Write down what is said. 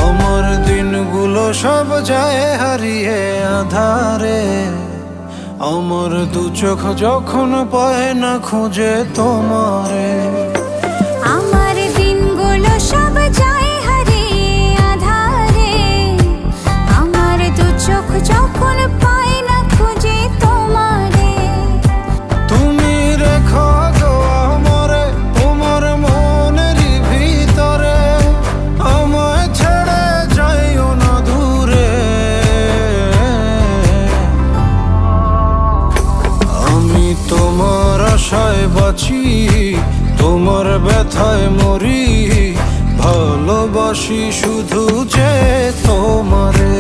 আমার দিনগুলো সব যায় হারিয়ে আধারে, আমার দু চোখ যখন পায় না খুঁজে তোমারে। আমার দিনগুলো সব যায় হারিয়ে আঁধারে, আমার দু চোখ যখন পায় না খুঁজে তোমারে। তুমি রেখো গো আমারে তোমার মনেরই ভিতরে, আমায় ছেড়ে যাইও না দূরে। আমি তোমার আশায় বাঁচি, তোমার ব্যথায় মরি, ভালোবাসি শুধু যে তোমারে।